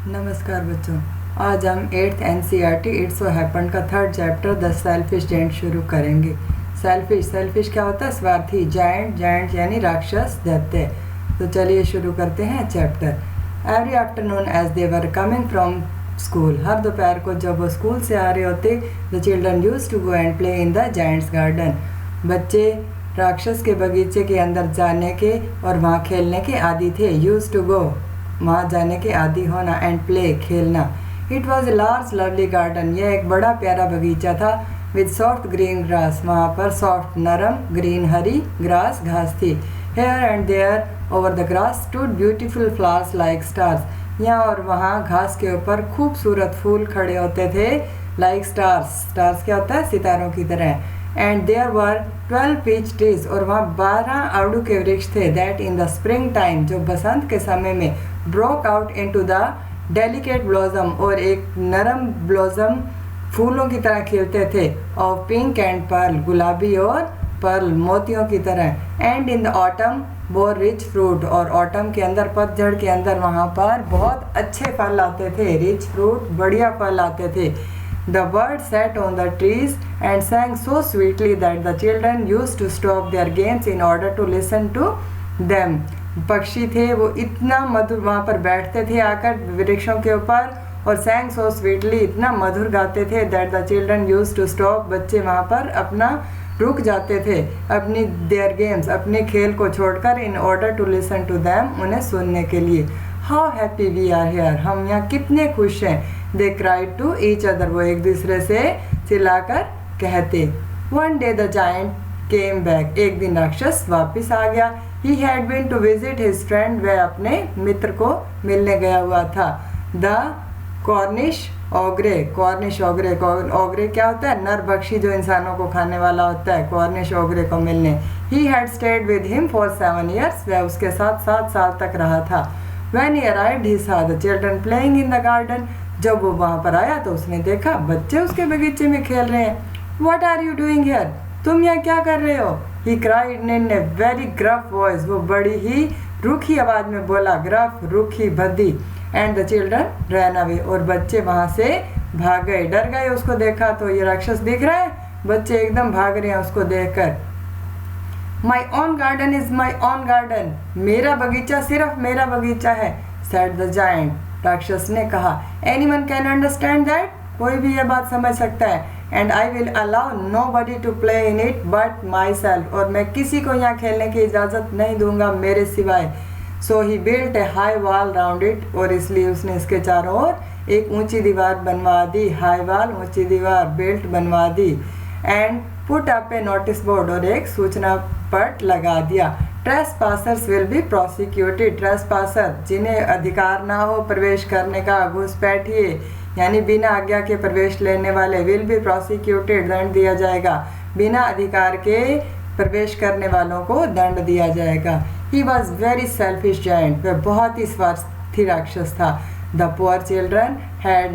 नमस्कार बच्चों, आज हम 8th NCERT it's so happened का 3rd chapter the selfish giant शुरू करेंगे। सेल्फिश क्या होता है? स्वार्थी। जायंट यानी राक्षस, दैत्य। तो चलिए शुरू करते हैं chapter. Every afternoon as they were coming from school, हर दोपहर को जब वो स्कूल से आ रहे होते, the children use to go and play in the giant's garden. बच्चे राक्षस के बगीचे के अंदर जाने के और वहाँ खेलने के आदी थे। यूज टू गो, वहाँ जाने के आदी होना, एंड प्ले, खेलना। It was a large lovely garden, यह एक बड़ा प्यारा बगीचा था। विद सॉफ्ट ग्रीन ग्रास, वहाँ पर सॉफ्ट नरम ग्रीन हरी ग्रास घास थी। Here and there over the grass stood beautiful flowers like stars, यहाँ और वहाँ घास के ऊपर खूबसूरत फूल खड़े होते थे। लाइक स्टार्स, स्टार्स क्या होता है? सितारों की तरह। And there were 12 peach trees, और वहाँ 12 आड़ू के वृक्ष थे। That in the spring time, जो बसंत के समय में broke out into the delicate blossom, और एक नरम ब्लॉसम फूलों की तरह खिलते थे। ऑफ पिंक एंड पर्ल, गुलाबी और पर्ल मोतियों की तरह। And in the autumn bore rich fruit, और ऑटम के अंदर, पतझड़ के अंदर वहाँ पर बहुत अच्छे फल आते थे। रिच फ्रूट, बढ़िया फल आते थे। The birds sat on the trees and sang so sweetly that the children used to stop their games in order to listen to them. पक्षी थे, वो इतना मधुर वहाँ पर बैठते थे आकर वृक्षों के ऊपर, और sang so sweetly, इतना मधुर गाते थे, that the children used to stop, बच्चे वहाँ पर अपना रुक जाते थे अपनी their games, अपने खेल को छोड़कर, in order to listen to them, उन्हें सुनने के लिए। How happy we are here, हम यहाँ कितने खुश हैं। They cried to each other, वो एक दूसरे से चिल्लाकर कहते। One day the giant came back, एक दिन राक्षस वापस आ गया। He had been to visit his friend, वह अपने मित्र को मिलने गया हुआ था। The Cornish ogre, ogre क्या होता है? नरभक्षी, जो इंसानों को खाने वाला होता है। Cornish ogre को मिलने। He had stayed with him for 7 years, वह उसके साथ 7 साल तक रहा था। When he arrived, he saw the children playing in the garden, जब वो वहाँ पर आया तो उसने देखा बच्चे उसके बगीचे में खेल रहे हैं। What are you doing here? तुम यहाँ क्या कर रहे हो? He cried in a very gruff voice, वो बड़ी ही रूखी आवाज़ में बोला। ग्रफ, रूखी, भद्दी। And the children ran away, और बच्चे वहाँ से भाग गए, डर गए उसको देखा तो। ये राक्षस दिख रहा है, बच्चे एकदम भाग रहे हैं उसको देखकर। My own garden is my own garden, मेरा बगीचा सिर्फ मेरा बगीचा है। Said the giant, राक्षस ने कहा। Anyone can understand that, कोई भी ये बात समझ सकता है। And I will allow nobody to play in it but myself, और मैं किसी को यहाँ खेलने की इजाज़त नहीं दूंगा मेरे सिवाय। So he built a high wall round it, और इसलिए उसने इसके चारों ओर एक ऊंची दीवार बनवा दी। हाई वॉल, ऊंची दीवार, बिल्ट बनवा दी। And put up a notice board, और एक सूचना पट लगा दिया। Trespassers will be prosecuted, trespasser जिन्हें अधिकार ना हो प्रवेश करने का, घुसपैठिए यानी बिना आज्ञा के प्रवेश लेने वाले, विल बी प्रोसिक्यूटेड, दंड दिया जाएगा। बिना अधिकार के प्रवेश करने वालों को दंड दिया जाएगा। He was very selfish giant, वह बहुत ही स्वार्थी राक्षस था। The poor children had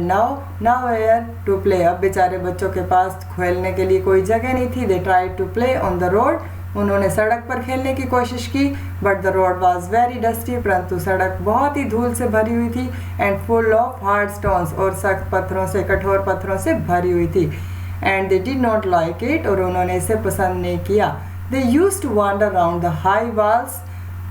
nowhere to play, अब बेचारे बच्चों के पास खेलने के लिए कोई जगह नहीं थी। They tried to play on the road, उन्होंने सड़क पर खेलने की कोशिश की। But the road was very dusty, परंतु सड़क बहुत ही धूल से भरी हुई थी। And full of hard stones, और सख्त पत्थरों से, कठोर पत्थरों से भरी हुई थी। And they did not like it, और उन्होंने इसे पसंद नहीं किया। They used to wander round the high walls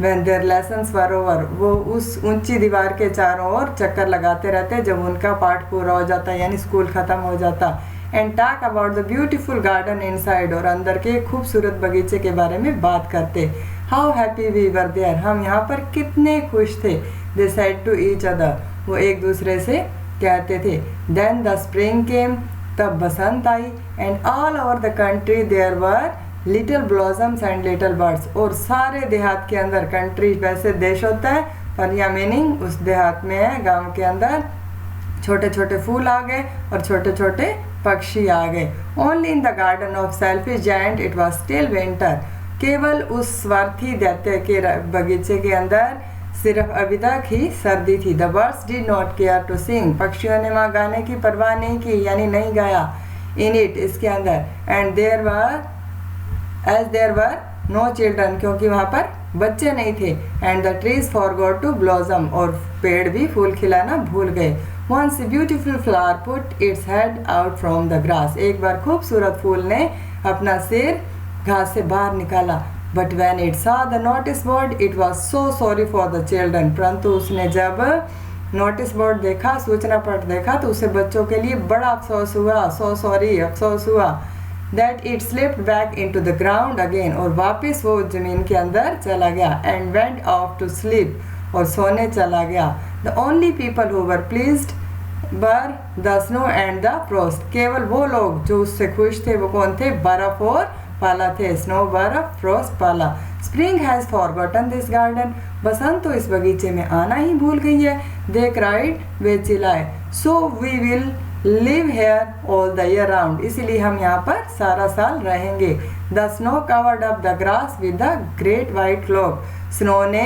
when their lessons were over, वो उस ऊंची दीवार के चारों ओर चक्कर लगाते रहते जब उनका पाठ पूरा हो जाता, यानी स्कूल ख़त्म हो जाता। And talk about the beautiful garden inside, और अंदर के खूबसूरत बगीचे के बारे में बात करते। How happy we were there, हम यहाँ पर कितने खुश थे। They said to each other, वो एक दूसरे से कहते थे। देन द स्प्रिंग केम, तब बसंत आई। And all over the country there were little blossoms and little birds, और सारे देहात के अंदर, कंट्री वैसे देश होता है पर यह मीनिंग उस देहात में है, गांव के अंदर छोटे छोटे फूल आ गए और छोटे छोटे पक्षी आ गए। Only in the garden of selfish giant it was still winter, केवल उस स्वार्थी दैत्य के बगीचे के अंदर सिर्फ अभी तक ही सर्दी थी। The birds did not care to sing, पक्षियों ने वहाँ गाने की परवाह नहीं की, यानी नहीं गाया। इन इट, इसके अंदर। And there were no children, क्योंकि वहाँ पर बच्चे नहीं थे। And the trees forgot to blossom, और पेड़ भी फूल खिलाना भूल गए। Once beautiful flower put its head out from the grass, एक बार खूबसूरत फूल ने अपना सिर घास से बाहर निकाला। बट वैन इट सा the notice board it was so sorry for the children, परंतु उसने जब नोटिस बोर्ड देखा, सूचना पत्र देखा, तो उसे बच्चों के लिए बड़ा अफसोस हुआ, सो सॉरी, अफसोस हुआ। That it slipped back into the ground again, और वापस वो जमीन के अंदर चला गया। And went off to sleep, और सोने चला गया। The only people who were pleased were the snow and the frost, केवल वो लोग जो उससे खुश थे वो कौन थे? बर्फ और पाला थे। स्नो बर्फ, फ्रॉस्ट पाला। Spring has forgotten this garden, बसंत तो इस बगीचे में आना ही भूल गई है। दे क्राइड, वे चिल्लाए। So we will live here all the year round, इसीलिए हम यहाँ पर सारा साल रहेंगे। The snow covered up the grass with the great white cloak, snow ने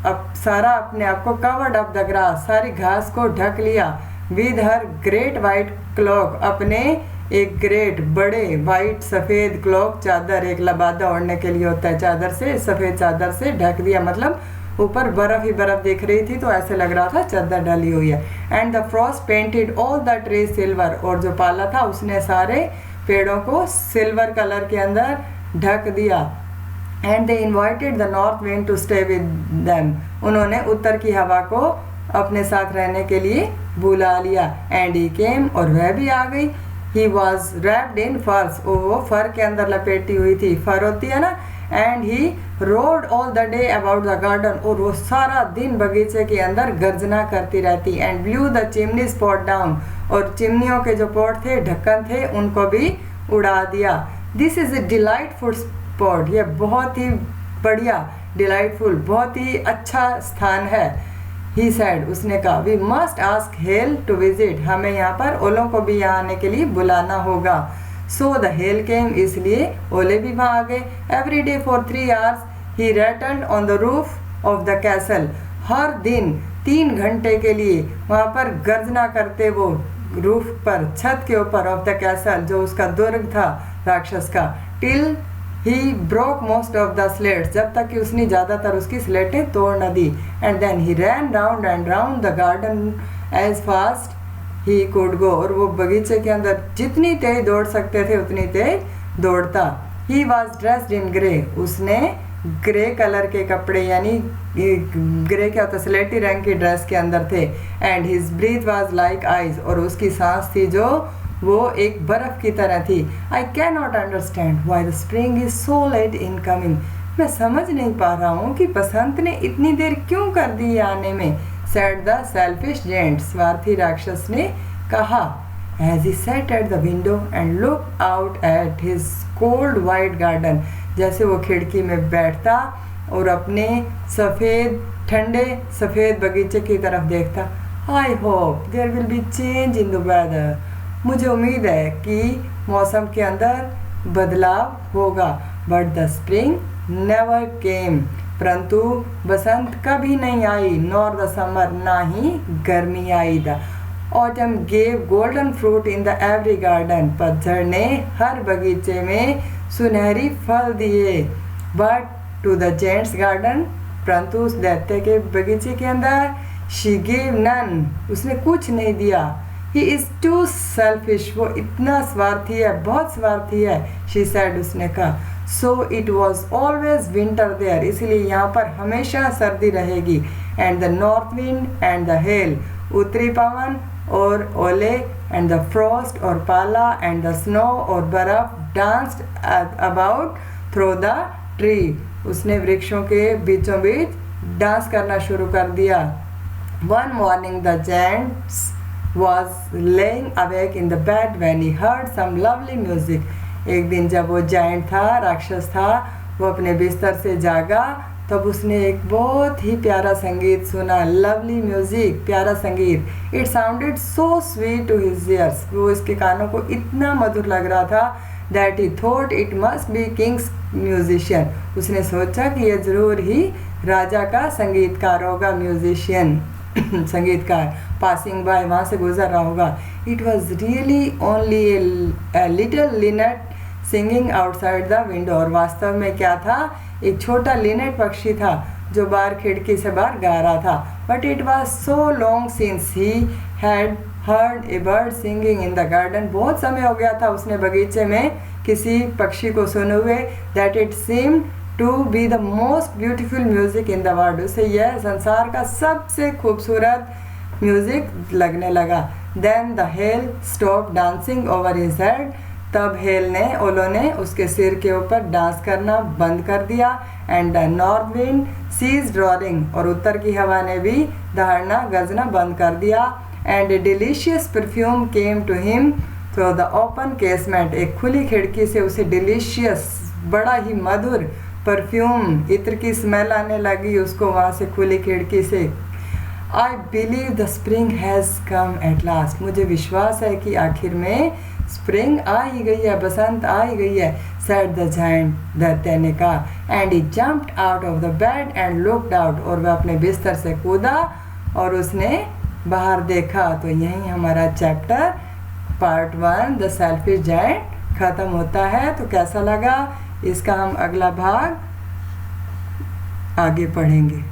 अब सारा अपने आप को कवर्ड अप द ग्रास, सारी घास को ढक लिया। With her great white clock, अपने एक ग्रेट बड़े वाइट सफ़ेद क्लॉक, चादर, एक लबादा ओढ़ने के लिए होता है चादर से, सफ़ेद चादर से ढक दिया। मतलब ऊपर बर्फ ही बर्फ दिख रही थी तो ऐसे लग रहा था चादर डाली हुई है। And the Frost painted all the trees silver, और जो पाला था उसने सारे पेड़ों को सिल्वर कलर के अंदर ढक दिया। And they invited the north wind to stay with them, उन्होंने उत्तर की हवा को अपने साथ रहने के लिए बुला लिया। एंड ही केम, और वह भी आ गई। ही वॉज रैप्ड इन फर्स, वो फर के अंदर लपेटी हुई थी, फर होती है ना। And he road all the day about the garden, और वो सारा दिन बगीचे के अंदर गर्जना करती रहती। And blue the chimney spot down, और चिमनियों के जो पोट थे, ढक्कन थे, उनको भी उड़ा दिया। This is a delightful spot, ये बहुत ही बढ़िया, डिलाइटफुल, बहुत ही अच्छा स्थान है। ही सैड, उसने कहा, we must ask hail to visit, हमें यहाँ पर ओलों को भी यहाँ आने के लिए बुलाना होगा। सो द हेल केम, इसलिए ओले भी वहाँ आ गए। Every day for 3 hours he rattled on the roof of the castle, हर दिन 3 घंटे के लिए वहाँ पर गर्जना करते वो रूफ पर, छत के ऊपर, ऑफ द कैसल, जो उसका दुर्ग था राक्षस का। Till he broke most of the slates, जब तक कि उसने ज़्यादातर उसकी स्लेटें तोड़ न दी। And then he ran round and round the garden as fast as कुड गो, और वो बगीचे के अंदर जितनी तेज दौड़ सकते थे उतनी तेज दौड़ता। He was dressed in grey, उसने ग्रे कलर के कपड़े, यानी ग्रे क्या होता है, स्लेटी रंग की ड्रेस के अंदर थे। And his breath was like ice, और उसकी सांस थी जो वो एक बर्फ की तरह थी। I can not understand why the spring is so let in coming, मैं समझ नहीं पा रहा हूँ कि बसंत ने इतनी देर क्यों कर दी आने में। सेड द सेल्फिश जेंट, स्वार्थी राक्षस ने कहा। As he sat at the window and look out at his cold white garden, जैसे वो खिड़की में बैठता और अपने सफ़ेद, ठंडे सफ़ेद बगीचे की तरफ देखता। I hope there will be change in the weather, मुझे उम्मीद है कि मौसम के अंदर बदलाव होगा। But the spring never came, परंतु बसंत कभी नहीं आई। नॉर द समर, ना ही गर्मी आई। The autumn gave golden fruit in the every garden, पतझड़ ने हर बगीचे में सुनहरी फल दिए। But to the giant's garden, परंतु उस दैत्य के बगीचे के अंदर शी गेव नन, उसने कुछ नहीं दिया। ही इज़ टू सेल्फिश, वो इतना स्वार्थी है, बहुत स्वार्थी है। शी सैड, उसने कहा। So it was always winter there, इसलिए यहाँ पर हमेशा सर्दी रहेगी। And the north wind and the hail, उत्तरी पवन और ओले, एंड द फ्रॉस्ट और पाला, एंड द स्नो और बर्फ, danced about through the tree, उसने वृक्षों के बीचों बीच डांस करना शुरू कर दिया। One morning the gents was laying awake in the bed when he heard some lovely music. एक दिन जब वो जायंट था, राक्षस था, वो अपने बिस्तर से जागा, तब उसने एक बहुत ही प्यारा संगीत सुना। लवली म्यूजिक, प्यारा संगीत। It sounded so sweet to his ears, वो इसके कानों को इतना मधुर लग रहा था। That he thought it must be king's musician, उसने सोचा कि यह जरूर ही राजा का संगीतकार होगा, म्यूजिशियन संगीतकार। पासिंग बाय, वहाँ से गुजर रहा होगा। It was really only a little Lynette singing outside the window, और वास्तव में क्या था, एक छोटा लिनेट पक्षी था जो बाहर खिड़की से बाहर गा रहा था. But it was so long since he had heard a bird singing in the garden. बहुत समय हो गया था उसने बगीचे में किसी पक्षी को सुने हुए. That it seem to be the most beautiful music in the world. उसे यह संसार का सबसे खूबसूरत म्यूजिक लगने लगा. Then the hail stop dancing over his head. तब हेल ने ओलो ने उसके सिर के ऊपर डांस करना बंद कर दिया. And the north wind ceased roaring. और उत्तर की हवा ने भी दहाड़ना गरजना बंद कर दिया. And a delicious perfume came to him through the open casement. एक खुली खिड़की से उसे डिलीशियस बड़ा ही मधुर परफ्यूम इत्र की स्मेल आने लगी उसको वहाँ से खुली खिड़की से. I believe the spring has come at last. मुझे विश्वास है कि आखिर में स्प्रिंग आ ही गई है, बसंत आ ही गई है. Said the giant. दैत्य ने कहा. And he jumped out of the bed and looked out. और वह अपने बिस्तर से कूदा और उसने बाहर देखा. तो यहीं हमारा chapter part 1 the selfish giant ख़त्म होता है. तो कैसा लगा इसका हम अगला भाग आगे पढ़ेंगे.